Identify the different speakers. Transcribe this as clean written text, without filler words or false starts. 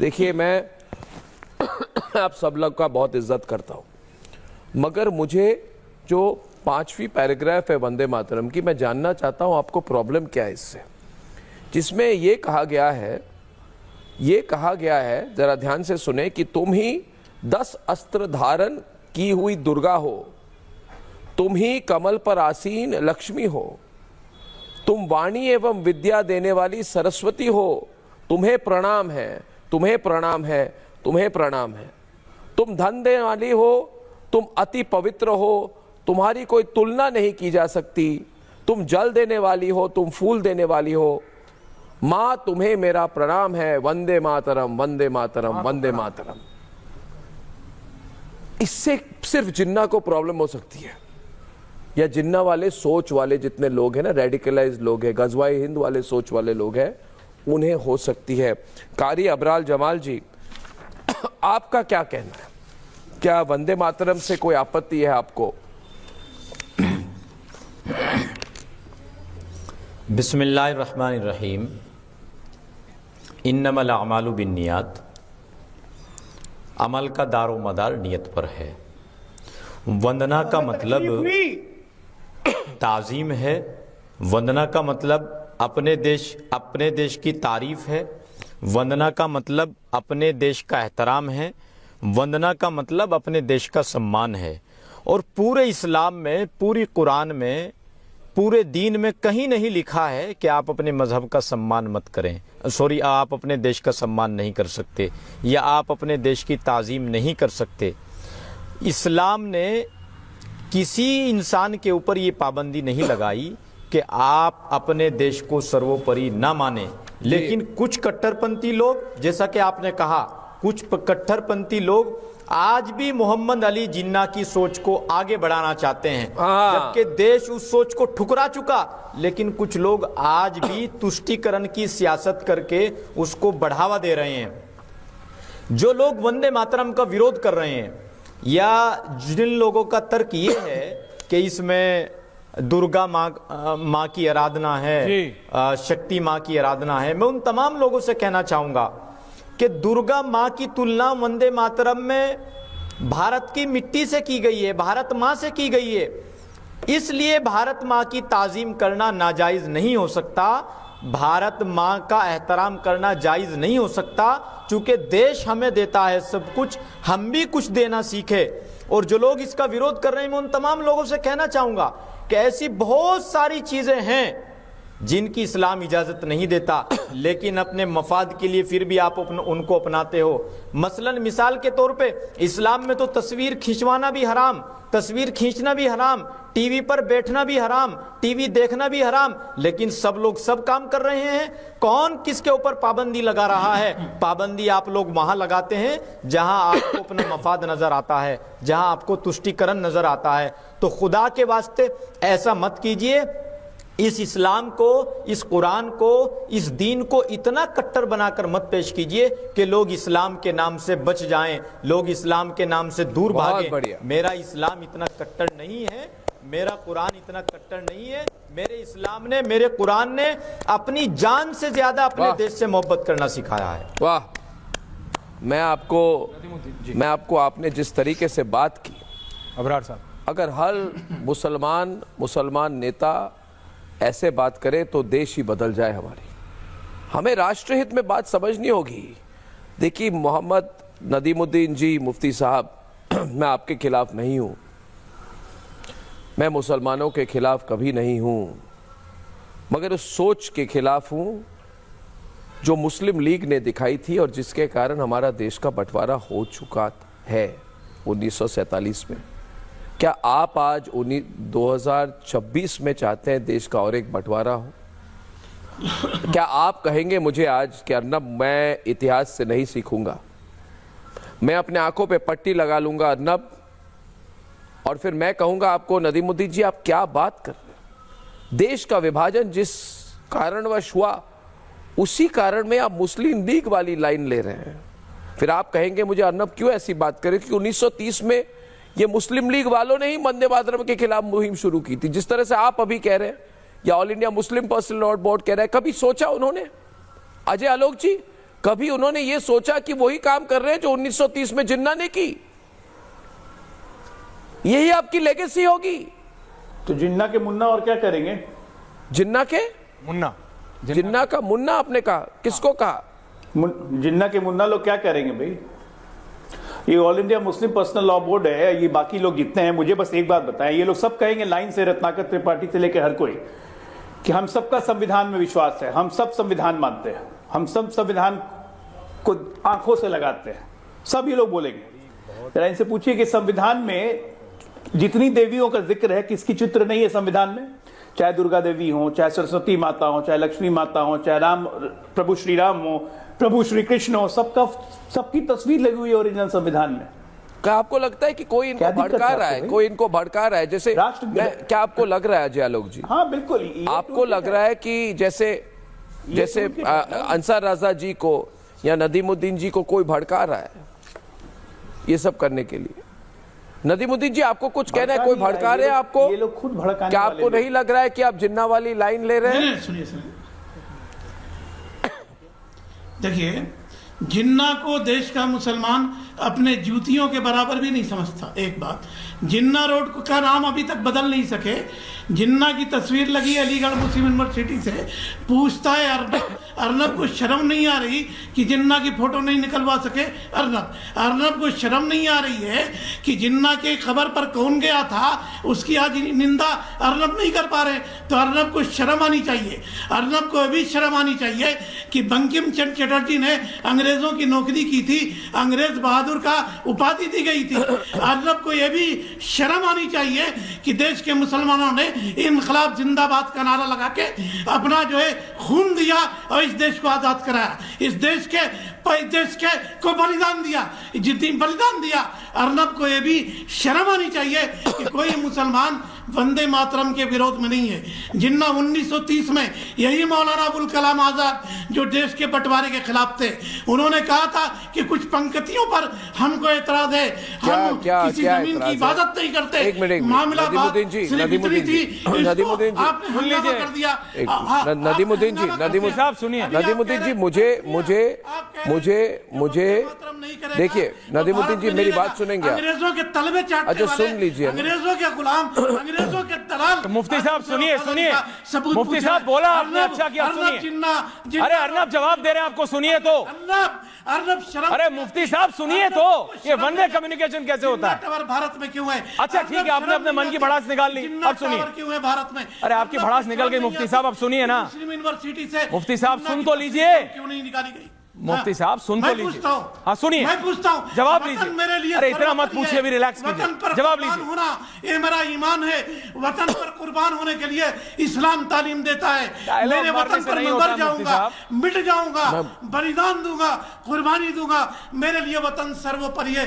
Speaker 1: देखिए, मैं आप सब लोग का बहुत इज्जत करता हूँ, मगर मुझे जो 5वीं पैराग्राफ है वंदे मातरम की, मैं जानना चाहता हूँ आपको प्रॉब्लम क्या है इससे, जिसमें ये कहा गया है, जरा ध्यान से सुने, कि तुम ही 10 अस्त्र धारण की हुई दुर्गा हो, तुम ही कमल पर आसीन लक्ष्मी हो, तुम वाणी एवं विद्या देने वाली सरस्वती हो, तुम्हें प्रणाम है, तुम्हें प्रणाम है, तुम्हें प्रणाम है। तुम धन देने वाली हो, तुम अति पवित्र हो, तुम्हारी कोई तुलना नहीं की जा सकती, तुम जल देने वाली हो, तुम फूल देने वाली हो। मां, तुम्हें मेरा प्रणाम है, वंदे मातरम, वंदे मातरम, वंदे मातरम। इससे सिर्फ जिन्ना को प्रॉब्लम हो सकती है, या जिन्ना वाले सोच वाले जितने लोग हैं ना, रेडिकलाइज लोग हैं, गजवाए हिंद वाले सोच वाले लोग हैं, उन्हें हो सकती है। कारी अबराल जमाल जी, आपका क्या कहना है? क्या वंदे मातरम से कोई आपत्ति है आपको?
Speaker 2: बिस्मिल्लाहिर्रहमानिर्रहीम। इन्नमल अमालु बिन्नियात। अमल का दारो मदार नियत पर है। वंदना का मतलब ताज़ीम है। वंदना का मतलब अपने देश की तारीफ है। वंदना का मतलब अपने देश का एहतराम है। वंदना का मतलब अपने देश का सम्मान है। और पूरे इस्लाम में, पूरी कुरान में, पूरे दीन में कहीं नहीं लिखा है कि आप अपने मजहब का सम्मान मत करें, आप अपने देश का सम्मान नहीं कर सकते, या आप अपने देश की ताज़ीम नहीं कर सकते। इस्लाम ने किसी इंसान के ऊपर ये पाबंदी नहीं लगाई कि आप अपने देश को सर्वोपरि ना माने। लेकिन कुछ कट्टरपंथी लोग, जैसा कि आपने कहा, कुछ कट्टरपंथी लोग आज भी मोहम्मद अली जिन्ना की सोच को आगे बढ़ाना चाहते हैं, जबकि देश उस सोच को ठुकरा चुका। लेकिन कुछ लोग आज भी तुष्टीकरण की सियासत करके उसको बढ़ावा दे रहे हैं। जो लोग वंदे मातरम का विरोध कर रहे हैं, या जिन लोगों का तर्क ये है कि इसमें दुर्गा माँ की आराधना है, शक्ति माँ की आराधना है, मैं उन तमाम लोगों से कहना चाहूंगा कि दुर्गा माँ की तुलना वंदे मातरम में भारत की मिट्टी से की गई है, भारत माँ से की गई है। इसलिए भारत माँ की ताजीम करना नाजायज नहीं हो सकता, भारत माँ का एहतराम करना जायज नहीं हो सकता, क्योंकि देश हमें देता है सब कुछ, हम भी कुछ देना सीखे। और जो लोग इसका विरोध कर रहे हैं, मैं उन तमाम लोगों से कहना चाहूंगा कि ऐसी बहुत सारी चीजें हैं जिनकी इस्लाम इजाजत नहीं देता, लेकिन अपने मफाद के लिए फिर भी आप उनको अपनाते हो। मसलन मिसाल के तौर पे इस्लाम में तो तस्वीर खिंचवाना भी हराम, तस्वीर खींचना भी हराम, टीवी पर बैठना भी हराम, टीवी देखना भी हराम, लेकिन सब लोग सब काम कर रहे हैं। कौन किसके ऊपर पाबंदी लगा रहा है? पाबंदी आप लोग वहां लगाते हैं जहां आपको अपना मफाद नजर आता है, जहां आपको तुष्टीकरण नजर आता है। तो खुदा के वास्ते ऐसा मत कीजिए। इस इस्लाम को, इस कुरान को, इस दीन को इतना कट्टर बनाकर मत पेश कीजिए कि लोग इस्लाम के नाम से बच जाएं, लोग इस्लाम के नाम से दूर भागें। मेरा इस्लाम इतना कट्टर नहीं है, मेरा कुरान इतना कट्टर नहीं है। मेरे इस्लाम ने, मेरे कुरान ने अपनी जान से ज्यादा अपने देश से मोहब्बत करना सिखाया है।
Speaker 1: वाह! मैं आपको आपने जिस तरीके से बात की,
Speaker 3: अबरार साहब,
Speaker 1: अगर हर मुसलमान नेता ऐसे बात करे तो देश ही बदल जाए। हमें राष्ट्रहित में बात समझनी होगी। देखिए मोहम्मद नदीमुद्दीन जी, मुफ्ती साहब, मैं आपके खिलाफ नहीं हूं, मैं मुसलमानों के खिलाफ कभी नहीं हूं, मगर उस सोच के खिलाफ हूं जो मुस्लिम लीग ने दिखाई थी और जिसके कारण हमारा देश का बंटवारा हो चुका है 1947 में। क्या आप आज 2026 में चाहते हैं देश का और एक बंटवारा हो? क्या आप कहेंगे मुझे आज कि अर्नब, मैं इतिहास से नहीं सीखूंगा, मैं अपने आंखों पे पट्टी लगा लूंगा अर्नब, और फिर मैं कहूंगा आपको, नदीमुद्दीन जी आप क्या बात कर रहे हैं? देश का विभाजन जिस कारणवश हुआ, उसी कारण में आप मुस्लिम लीग वाली लाइन ले रहे हैं। फिर आप कहेंगे मुझे, अर्नब क्यों ऐसी बात करें कि 1930 में ये मुस्लिम लीग वालों ने ही वंदे मातरम के खिलाफ मुहिम शुरू की थी, जिस तरह से आप अभी कह रहे हैं, या all India Muslim personal law board कह रहा है। कभी सोचा उन्होंने, अजय आलोक जी, कभी उन्होंने ये सोचा कि वही काम कर रहे हैं जो 1930 में जिन्ना ने की? यही आपकी लेगेसी होगी?
Speaker 3: तो जिन्ना के मुन्ना और क्या करेंगे?
Speaker 1: जिन्ना के
Speaker 2: मुन्ना,
Speaker 1: जिन्ना का मुन्ना आपने कहा, किसको कहा?
Speaker 3: जिन्ना के मुन्ना लोग क्या करेंगे भाई? ये all India Muslim personal law board है, ये बाकी लोग जितने हैं, मुझे बस एक बात बताएं, ये लोग सब कहेंगे लाइन से, रत्नाकर त्रिपाठी से लेकर हर कोई, कि हम सबका संविधान में विश्वास है, हम सब संविधान मानते हैं, हम सब संविधान को आंखों से लगाते हैं, सब ये लोग बोलेंगे। जरा इनसे पूछिए कि संविधान में जितनी देवियों का जिक्र है, किसकी चित्र नहीं है संविधान में? चाहे दुर्गा देवी हो, चाहे सरस्वती माता हो, चाहे लक्ष्मी माता हो, चाहे राम, प्रभु श्री राम हो, प्रभु श्री कृष्ण हो, सबकी तस्वीर लगी हुई है ओरिजिनल संविधान में।
Speaker 1: क्या आपको लगता है कि कोई इनको भड़का रहा है? कोई इनको भड़का रहा है जैसे क्या आपको लग रहा है अजय आलोक जी?
Speaker 3: हाँ बिल्कुल।
Speaker 1: आपको लग रहा है कि जैसे अंसार राजा जी को या नदीमुद्दीन जी को कोई भड़का रहा है ये सब करने के लिए? नदीमुद्दीन जी, आपको कुछ कहना है? कोई भड़का रहे हैं आपको?
Speaker 3: ये लोग खुद भड़काने
Speaker 1: क्या आपको नहीं लग रहा है कि आप जिन्ना वाली लाइन ले रहे हैं?
Speaker 4: सुनिए देखिए, जिन्ना को देश का मुसलमान अपने जूतियों के बराबर भी नहीं समझता। एक बात, जिन्ना रोड का नाम अभी तक बदल नहीं सके। जिन्ना की तस्वीर लगी अलीगढ़ मुस्लिम यूनिवर्सिटी से, पूछता है अर्नब को शर्म नहीं आ रही कि जिन्ना की फोटो नहीं निकलवा सके? अर्नब को शर्म नहीं आ रही है कि जिन्ना के खबर पर कौन गया था उसकी आज निंदा अर्नब नहीं कर पा रहे? तो अर्नब को शर्म आनी चाहिए। अर्नब को भी शर्म आनी चाहिए कि बंकिम चंद्र चटर्जी ने अंग्रेजों की नौकरी की थी, अंग्रेज बहादुर का उपाधि दी गई थी। अर्नब को यह भी शर्म आनी चाहिए कि देश के मुसलमानों ने इनकलाब जिंदाबाद का नारा लगा के अपना जो है खून दिया और इस देश को आजाद कराया, इस देश के को बलिदान दिया, जितनी बलिदान दिया। अर्नब को यह भी शर्म आनी चाहिए कि कोई मुसलमान वंदे मातरम के विरोध में नहीं है। जिन्ना 1930 में यही मौलाना अबुल कलाम आजाद जो देश के बंटवारे के खिलाफ थे, उन्होंने कहा था कि कुछ पंक्तियों पर हमको एतराज है, हम किसी जमीन की इबादत नहीं करते।
Speaker 1: एक मिनट,
Speaker 4: मामला
Speaker 1: नदीमुद्दीन जी, नदीमुद्दीन जी, नदीमुद्दीन जी,
Speaker 4: आपने हमला कर दिया।
Speaker 1: नदीमुद्दीन जी, नदीमुद्दीन साहब सुनिए। नदीमुद्दीन जी, मुझे देखिए, नदीमुद्दीन जी मेरी बात सुनेंगे?
Speaker 4: अंग्रेजों के तलबे चाटने
Speaker 1: अच्छा
Speaker 4: वाले,
Speaker 1: सुन लीजिए,
Speaker 4: अंग्रेजों के गुलाम, अंग्रेजों के दलाल।
Speaker 2: मुफ्ती साहब सुनिए, मुफ्ती साहब बोला आपने, अच्छा किया, सुनिए। अरे अर्नब जवाब दे रहे हैं आपको, सुनिए तो।
Speaker 4: अर्नब शर्म।
Speaker 2: अरे मुफ्ती साहब सुनिए तो, ये वन वे कम्युनिकेशन कैसे होता है?
Speaker 4: टावर भारत में क्यों है?
Speaker 2: अच्छा ठीक है, आपने अपने मन की भड़ास निकाल ली, अब सुनिए।
Speaker 4: क्यों है भारत में?
Speaker 2: अरे आपकी भड़ास निकल गई मुफ्ती साहब, अब सुनिए ना।
Speaker 4: मुस्लिम यूनिवर्सिटी से
Speaker 2: मुफ्ती साहब सुन तो लीजिए।
Speaker 4: क्यों नहीं निकाली गई?
Speaker 2: मुफ्ती साहब सुन तो लीजिए। हाँ सुनिए,
Speaker 4: मैं पूछता हूँ,
Speaker 2: जवाब लीजिए।
Speaker 4: मेरे लिए
Speaker 2: अरे इतना मत पूछिए, अभी रिलैक्स कीजिए, जवाब लीजिए।
Speaker 4: होना ये मेरा ईमान है। वतन पर कुर्बान होने के लिए इस्लाम तालीम देता है। मेरे वतन पर मैं मर जाऊंगा, मिट जाऊंगा, बलिदान दूंगा, कुर्बानी दूंगा। मेरे लिए वतन सर्वोपरि है।